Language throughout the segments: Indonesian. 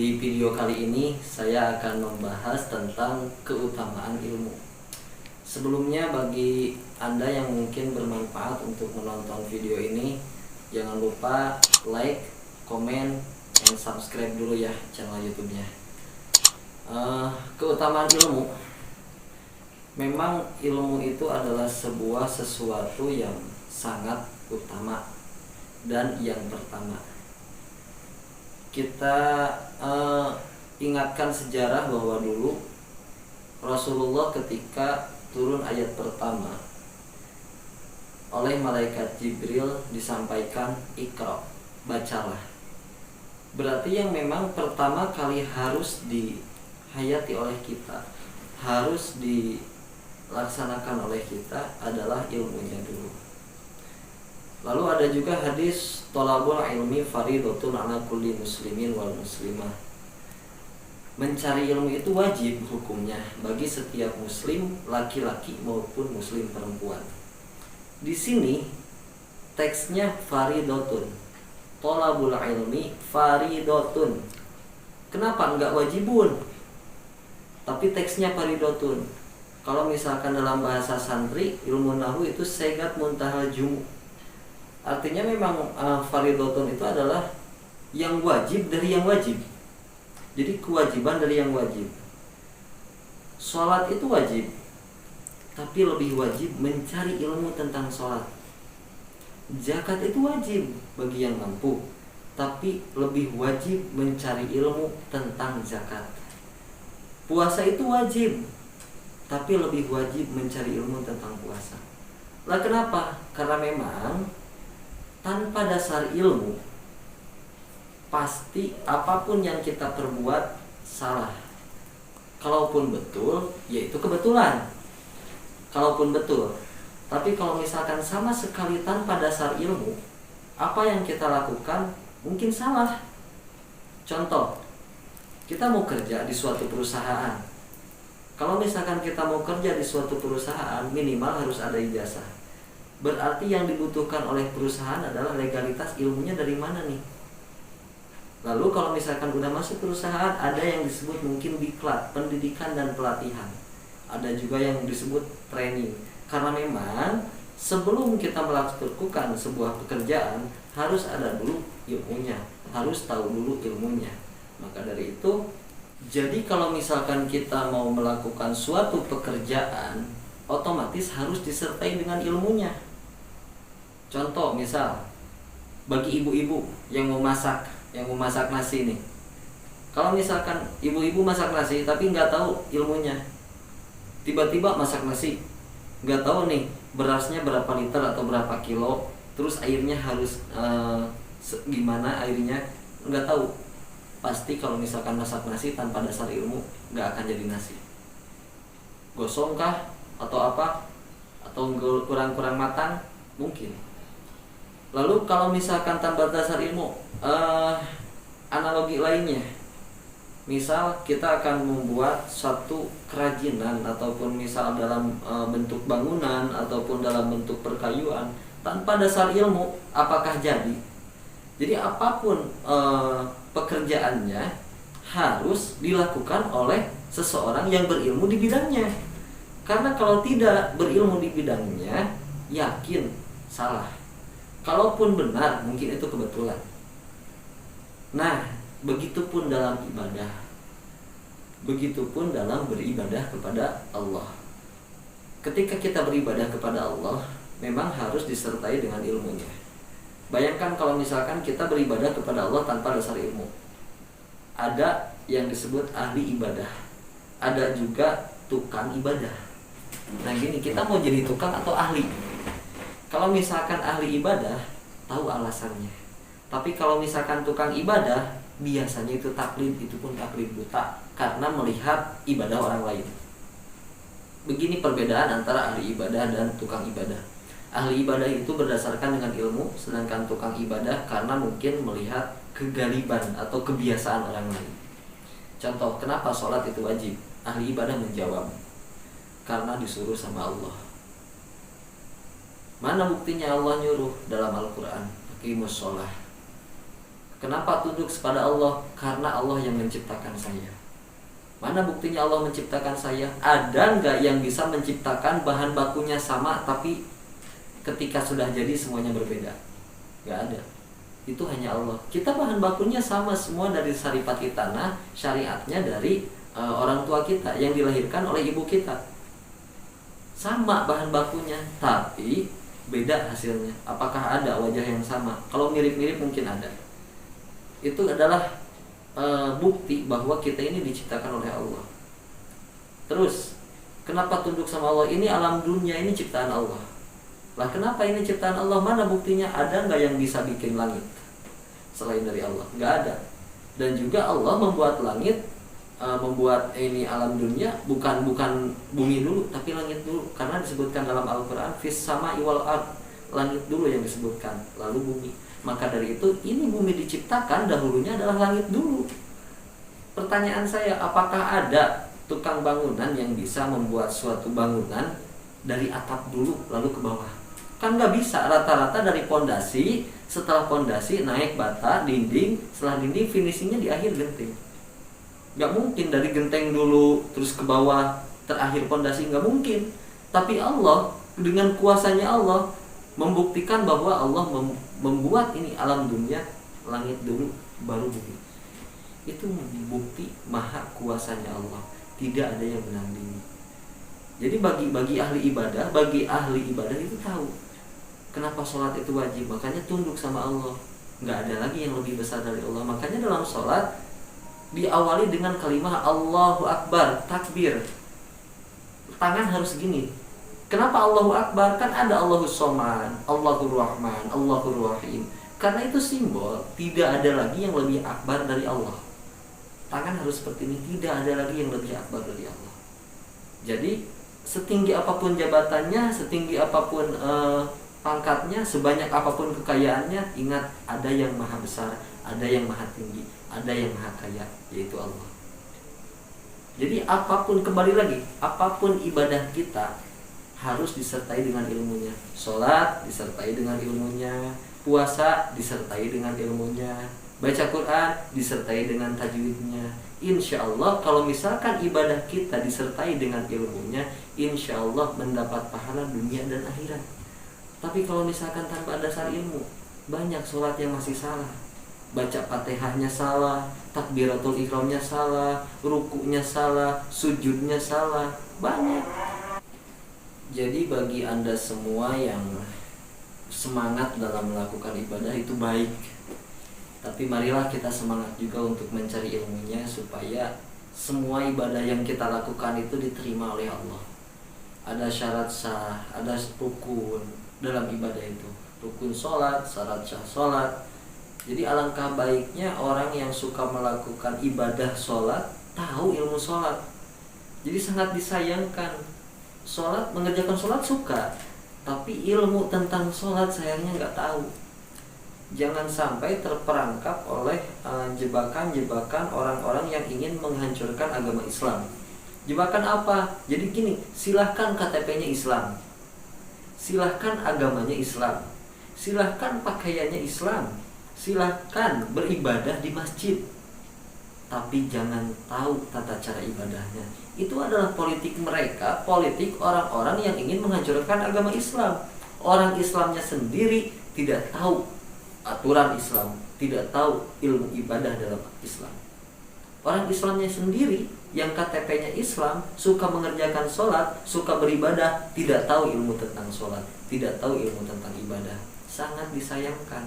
Di video kali ini saya akan membahas tentang keutamaan ilmu. Sebelumnya, bagi Anda yang mungkin bermanfaat untuk menonton video ini, jangan lupa like, komen, dan subscribe dulu ya channel YouTube-nya. Keutamaan ilmu. Memang ilmu itu adalah sebuah sesuatu yang sangat utama dan yang pertama. Kita ingatkan sejarah bahwa dulu Rasulullah ketika turun ayat pertama oleh malaikat Jibril disampaikan Iqra, bacalah. Berarti yang memang pertama kali harus dihayati oleh kita, harus dilaksanakan oleh kita adalah ilmunya dulu. Lalu ada juga hadis thalabul ilmi fardhatun ala kulli muslimin wal muslimah. Mencari ilmu itu wajib hukumnya bagi setiap muslim laki-laki maupun muslim perempuan. Di sini teksnya fardhatun. Thalabul ilmi fardhatun. Kenapa enggak wajibun? Tapi teksnya fardhatun. Kalau misalkan dalam bahasa santri, ilmu nahwu itu segat muntahal jumu. Artinya memang fardhatun itu adalah yang wajib dari yang wajib. Jadi kewajiban dari yang wajib. Sholat itu wajib, tapi lebih wajib mencari ilmu tentang sholat. Zakat itu wajib bagi yang mampu, tapi lebih wajib mencari ilmu tentang zakat. Puasa itu wajib, tapi lebih wajib mencari ilmu tentang puasa. Lah kenapa? Karena memang tanpa dasar ilmu, pasti apapun yang kita perbuat salah. Kalaupun betul, yaitu kebetulan. Kalaupun betul. Tapi kalau misalkan sama sekali tanpa dasar ilmu, apa yang kita lakukan mungkin salah. Contoh, kita mau kerja di suatu perusahaan. Kalau misalkan kita mau kerja di suatu perusahaan, minimal harus ada ijazah. Berarti yang dibutuhkan oleh perusahaan adalah legalitas ilmunya dari mana nih. Lalu kalau misalkan udah masuk perusahaan, ada yang disebut mungkin diklat, pendidikan dan pelatihan. Ada juga yang disebut training. Karena memang sebelum kita melakukan sebuah pekerjaan, harus ada dulu ilmunya, harus tahu dulu ilmunya. Maka dari itu, jadi kalau misalkan kita mau melakukan suatu pekerjaan, otomatis harus disertai dengan ilmunya. Contoh misal bagi ibu-ibu yang mau masak nasi nih. Kalau misalkan ibu-ibu masak nasi tapi nggak tahu ilmunya, tiba-tiba masak nasi, nggak tahu nih berasnya berapa liter atau berapa kilo, terus airnya harus gimana airnya, nggak tahu. Pasti kalau misalkan masak nasi tanpa dasar ilmu, nggak akan jadi nasi. Gosong kah atau apa? Atau kurang matang? Mungkin. Lalu kalau misalkan tanpa dasar ilmu, analogi lainnya, misal kita akan membuat satu kerajinan ataupun misal dalam bentuk bangunan ataupun dalam bentuk perkayuan, tanpa dasar ilmu, apakah jadi? Jadi apapun pekerjaannya harus dilakukan oleh seseorang yang berilmu di bidangnya. Karena kalau tidak berilmu di bidangnya, yakin salah. Kalaupun benar, mungkin itu kebetulan. Nah, begitupun dalam ibadah. Begitupun dalam beribadah kepada Allah. Ketika kita beribadah kepada Allah, memang harus disertai dengan ilmunya. Bayangkan kalau misalkan kita beribadah kepada Allah tanpa dasar ilmu. Ada yang disebut ahli ibadah, ada juga tukang ibadah. Nah gini, kita mau jadi tukang atau ahli? Kalau misalkan ahli ibadah, tahu alasannya. Tapi kalau misalkan tukang ibadah, biasanya itu taklid, itu pun taklid buta, karena melihat ibadah orang lain. Begini perbedaan antara ahli ibadah dan tukang ibadah. Ahli ibadah itu berdasarkan dengan ilmu, sedangkan tukang ibadah karena mungkin melihat kegaliban atau kebiasaan orang lain. Contoh, kenapa sholat itu wajib? Ahli ibadah menjawab, karena disuruh sama Allah. Mana buktinya Allah nyuruh dalam Al-Quran? Aqimus sholah. Kenapa tunduk kepada Allah? Karena Allah yang menciptakan saya. Mana buktinya Allah menciptakan saya? Ada nggak yang bisa menciptakan bahan bakunya sama tapi ketika sudah jadi semuanya berbeda? Nggak ada. Itu hanya Allah. Kita bahan bakunya sama semua dari saripati tanah, syariatnya dari orang tua kita yang dilahirkan oleh ibu kita. Sama bahan bakunya, tapi beda hasilnya. Apakah ada wajah yang sama? Kalau mirip-mirip mungkin ada. Itu adalah bukti bahwa kita ini diciptakan oleh Allah. Terus, kenapa tunduk sama Allah? Ini alam dunia, ini ciptaan Allah. Lah kenapa ini ciptaan Allah? Mana buktinya? Ada nggak yang bisa bikin langit selain dari Allah? Nggak ada. Dan juga Allah membuat langit, membuat ini alam dunia bukan bumi dulu, tapi langit dulu. Karena disebutkan dalam Al-Quran, fis sama'i wal ard, langit dulu yang disebutkan, lalu bumi. Maka dari itu, ini bumi diciptakan dahulunya adalah langit dulu. Pertanyaan saya, apakah ada tukang bangunan yang bisa membuat suatu bangunan dari atap dulu lalu ke bawah? Kan nggak bisa. Rata-rata dari pondasi, setelah pondasi naik bata, dinding, setelah dinding finishingnya di akhir genteng. Nggak mungkin dari genteng dulu terus ke bawah terakhir pondasi, nggak mungkin. Tapi Allah dengan kuasanya Allah membuktikan bahwa Allah membuat ini alam dunia, langit dulu baru bumi. Itu bukti maha kuasanya Allah, tidak ada yang menandingi. Jadi bagi ahli ibadah itu tahu kenapa sholat itu wajib, makanya tunduk sama Allah. Nggak ada lagi yang lebih besar dari Allah. Makanya dalam sholat diawali dengan kalimat Allahu Akbar, takbir. Tangan harus gini. Kenapa Allahu Akbar? Kan ada Allahus Somad, Allahur Rahman, Allahur Rahim. Karena itu simbol, tidak ada lagi yang lebih akbar dari Allah. Tangan harus seperti ini, tidak ada lagi yang lebih akbar dari Allah. Jadi setinggi apapun jabatannya, setinggi apapun pangkatnya, sebanyak apapun kekayaannya, ingat ada yang maha besar, ada yang maha tinggi, ada yang maha kaya, yaitu Allah. Jadi apapun, kembali lagi, apapun ibadah kita harus disertai dengan ilmunya. Sholat disertai dengan ilmunya, puasa disertai dengan ilmunya, baca Quran disertai dengan tajwidnya. Insya Allah kalau misalkan ibadah kita disertai dengan ilmunya, insya Allah mendapat pahala dunia dan akhirat. Tapi kalau misalkan tanpa dasar ilmu, banyak sholat yang masih salah. Baca Fatihahnya salah, takbiratul ihramnya salah, rukunya salah, sujudnya salah, banyak. Jadi bagi Anda semua yang semangat dalam melakukan ibadah itu baik. Tapi marilah kita semangat juga untuk mencari ilmunya supaya semua ibadah yang kita lakukan itu diterima oleh Allah. Ada syarat sah, ada rukun dalam ibadah itu. Rukun sholat, syarat sah sholat. Jadi alangkah baiknya orang yang suka melakukan ibadah sholat tahu ilmu sholat. Jadi sangat disayangkan mengerjakan sholat suka, tapi ilmu tentang sholat sayangnya nggak tahu. Jangan sampai terperangkap oleh jebakan-jebakan orang-orang yang ingin menghancurkan agama Islam. Jebakan apa? Jadi gini, silahkan KTP-nya Islam, silahkan agamanya Islam, silahkan pakaiannya Islam, silahkan beribadah di masjid, tapi jangan tahu tata cara ibadahnya. Itu adalah politik mereka, politik orang-orang yang ingin menghancurkan agama Islam. Orang Islamnya sendiri tidak tahu aturan Islam, tidak tahu ilmu ibadah dalam Islam. Orang Islamnya sendiri yang KTP-nya Islam, suka mengerjakan sholat, suka beribadah, tidak tahu ilmu tentang sholat, tidak tahu ilmu tentang ibadah. Sangat disayangkan.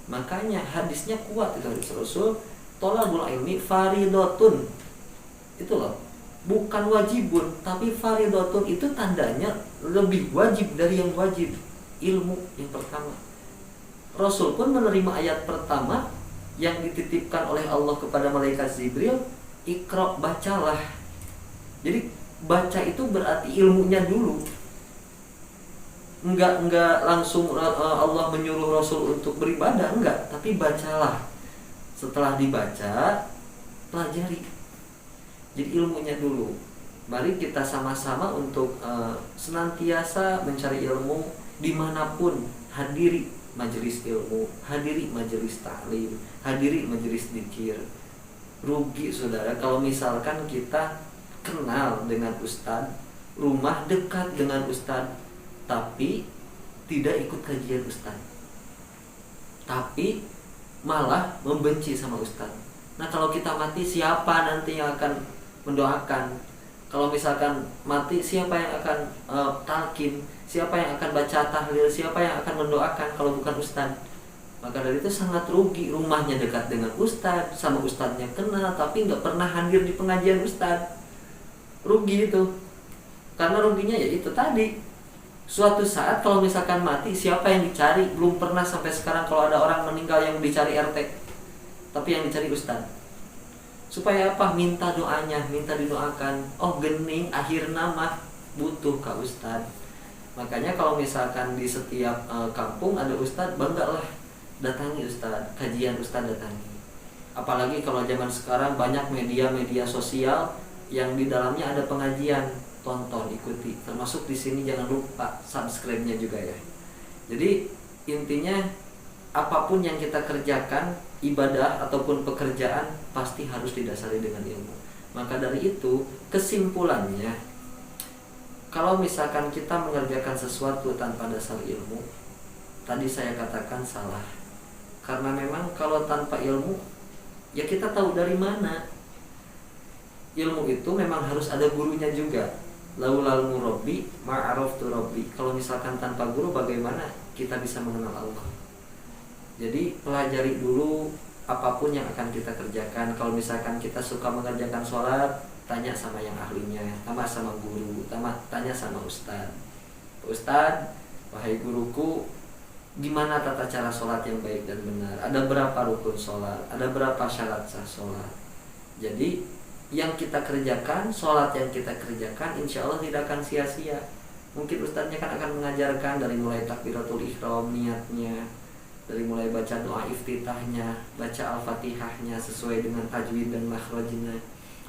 Makanya hadisnya kuat itu hadis Rasul, tolabul ilmi faridotun. Itu loh, bukan wajibun, tapi faridotun itu tandanya lebih wajib dari yang wajib. Ilmu yang pertama. Rasul pun menerima ayat pertama yang dititipkan oleh Allah kepada malaikat Jibril, Iqra, bacalah. Jadi baca itu berarti ilmunya dulu. Enggak langsung Allah menyuruh Rasul untuk beribadah, enggak, tapi bacalah. Setelah dibaca, pelajari. Jadi ilmunya dulu. Mari kita sama-sama untuk senantiasa mencari ilmu dimanapun, hadiri majelis ilmu, hadiri majelis taklim, hadiri majelis dzikir. Rugi saudara kalau misalkan kita kenal dengan ustadz, rumah dekat dengan ustadz, tapi tidak ikut kajian ustadz, tapi malah membenci sama ustadz. Nah kalau kita mati, siapa nanti yang akan mendoakan? Kalau misalkan mati, siapa yang akan talqin? Siapa yang akan baca tahlil? Siapa yang akan mendoakan kalau bukan ustadz? Maka dari itu sangat rugi. Rumahnya dekat dengan ustadz, sama ustadznya kenal, tapi nggak pernah hadir di pengajian ustadz. Rugi itu. Karena ruginya ya itu tadi. Suatu saat kalau misalkan mati, siapa yang dicari? Belum pernah sampai sekarang kalau ada orang meninggal yang dicari RT, tapi yang dicari ustadz. Supaya apa? Minta doanya, minta didoakan. Oh gening, akhir nama butuh ke ustadz. Makanya kalau misalkan di setiap kampung ada ustadz, banggalah datangi ustadz, kajian ustadz datangi. Apalagi kalau zaman sekarang banyak media-media sosial yang di dalamnya ada pengajian, tonton, ikuti. Termasuk di sini jangan lupa subscribe-nya juga ya. Jadi intinya apapun yang kita kerjakan, ibadah ataupun pekerjaan, pasti harus didasari dengan ilmu. Maka dari itu kesimpulannya, kalau misalkan kita mengerjakan sesuatu tanpa dasar ilmu, tadi saya katakan salah. Karena memang kalau tanpa ilmu, ya kita tahu dari mana. Ilmu itu memang harus ada gurunya juga. Laulal murabbi ma'araftu rabbi. Kalau misalkan tanpa guru, bagaimana kita bisa mengenal Allah? Jadi pelajari dulu apapun yang akan kita kerjakan. Kalau misalkan kita suka mengerjakan sholat, tanya sama yang ahlinya, sama guru, tanya sama ustadz. Ustadz, wahai guruku, gimana tata cara sholat yang baik dan benar? Ada berapa rukun sholat? Ada berapa syarat sah sholat? Jadi yang kita kerjakan, sholat yang kita kerjakan, insya Allah tidak akan sia-sia. Mungkin ustadznya kan akan mengajarkan dari mulai takbiratul ihram, niatnya, dari mulai baca doa iftitahnya, baca al-fatihahnya sesuai dengan tajwid dan makhrajnya,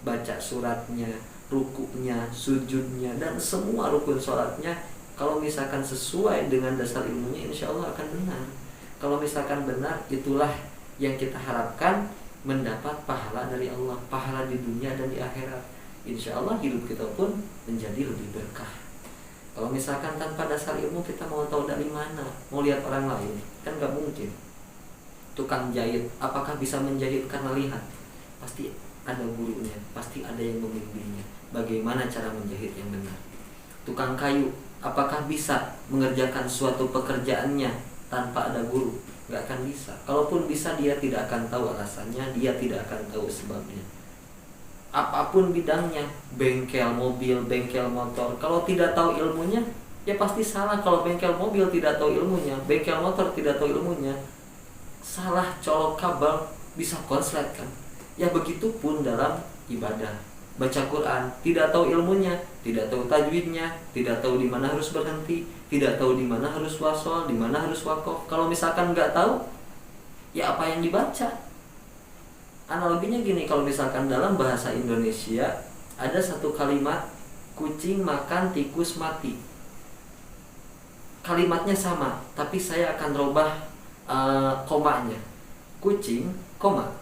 baca suratnya, rukuknya, sujudnya, dan semua rukun sholatnya. Kalau misalkan sesuai dengan dasar ilmunya, insya Allah akan benar. Kalau misalkan benar, itulah yang kita harapkan, mendapat pahala dari Allah, pahala di dunia dan di akhirat. Insya Allah hidup kita pun menjadi lebih berkah. Kalau misalkan tanpa dasar ilmu, kita mau tahu dari mana? Mau lihat orang lain? Kan gak mungkin. Tukang jahit, apakah bisa menjahit karena lihat? Pasti ada gurunya, pasti ada yang membimbingnya. Bagaimana cara menjahit yang benar? Tukang kayu, apakah bisa mengerjakan suatu pekerjaannya tanpa ada guru? Gak akan bisa. Kalaupun bisa, dia tidak akan tahu alasannya, dia tidak akan tahu sebabnya. Apapun bidangnya, bengkel mobil, bengkel motor, kalau tidak tahu ilmunya, ya pasti salah. Kalau bengkel mobil tidak tahu ilmunya, bengkel motor tidak tahu ilmunya, salah colok kabel, bisa konslet kan. Ya begitupun dalam ibadah. Baca Quran, tidak tahu ilmunya, tidak tahu tajwidnya, tidak tahu di mana harus berhenti, tidak tahu di mana harus wasol, di mana harus wakof. Kalau misalkan nggak tahu, ya apa yang dibaca? Analoginya gini, kalau misalkan dalam bahasa Indonesia ada satu kalimat, kucing makan tikus mati. Kalimatnya sama, tapi saya akan rubah komanya. Kucing, koma,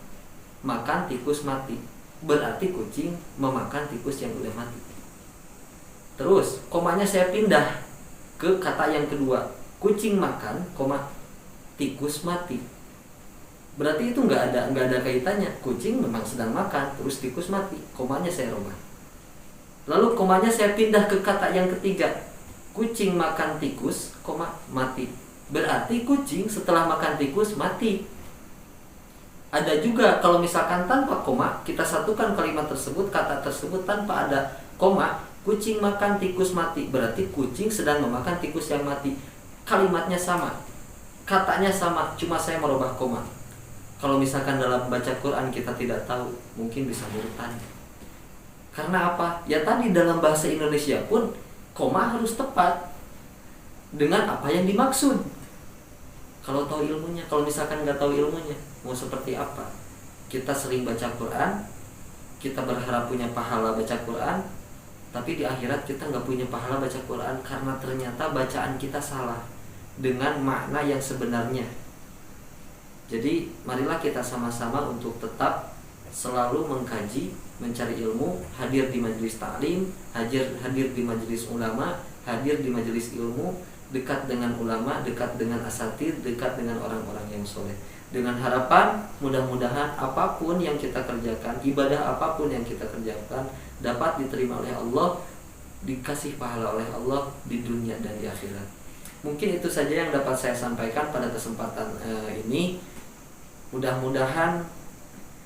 makan tikus mati. Berarti kucing memakan tikus yang udah mati. Terus komanya saya pindah ke kata yang kedua, kucing makan, koma, tikus mati. Berarti itu nggak ada kaitannya. Kucing memang sedang makan, terus tikus mati. Komanya saya rubah. Lalu komanya saya pindah ke kata yang ketiga, kucing makan tikus, koma, mati. Berarti kucing setelah makan tikus mati. Ada juga kalau misalkan tanpa koma, kita satukan kalimat tersebut, kata tersebut tanpa ada koma, kucing makan tikus mati. Berarti kucing sedang memakan tikus yang mati. Kalimatnya sama, katanya sama, cuma saya merubah koma. Kalau misalkan dalam baca Quran kita tidak tahu, mungkin bisa murtad. Karena apa? Ya tadi dalam bahasa Indonesia pun koma harus tepat dengan apa yang dimaksud. Kalau tahu ilmunya, kalau misalkan nggak tahu ilmunya, mau seperti apa? Kita sering baca Quran, kita berharap punya pahala baca Quran, tapi di akhirat kita nggak punya pahala baca Quran karena ternyata bacaan kita salah. dengan makna yang sebenarnya. Jadi marilah kita sama-sama untuk tetap selalu mengkaji, mencari ilmu, hadir di majelis taklim, hadir di majelis ulama, hadir di majelis ilmu, dekat dengan ulama, dekat dengan asatid, dekat dengan orang-orang yang soleh. Dengan harapan mudah-mudahan apapun yang kita kerjakan, ibadah apapun yang kita kerjakan dapat diterima oleh Allah, dikasih pahala oleh Allah di dunia dan di akhirat. Mungkin itu saja yang dapat saya sampaikan pada kesempatan ini. Mudah-mudahan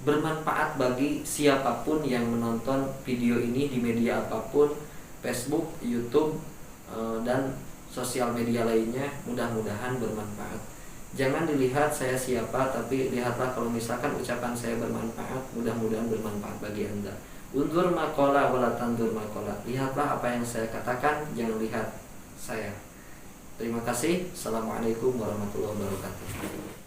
bermanfaat bagi siapapun yang menonton video ini di media apapun, Facebook, YouTube, dan sosial media lainnya. Mudah-mudahan bermanfaat. Jangan dilihat saya siapa, tapi lihatlah kalau misalkan ucapan saya bermanfaat, mudah-mudahan bermanfaat bagi Anda. Undur maqala wala tandur maqala. Lihatlah apa yang saya katakan, jangan lihat saya. Terima kasih. Assalamualaikum warahmatullahi wabarakatuh.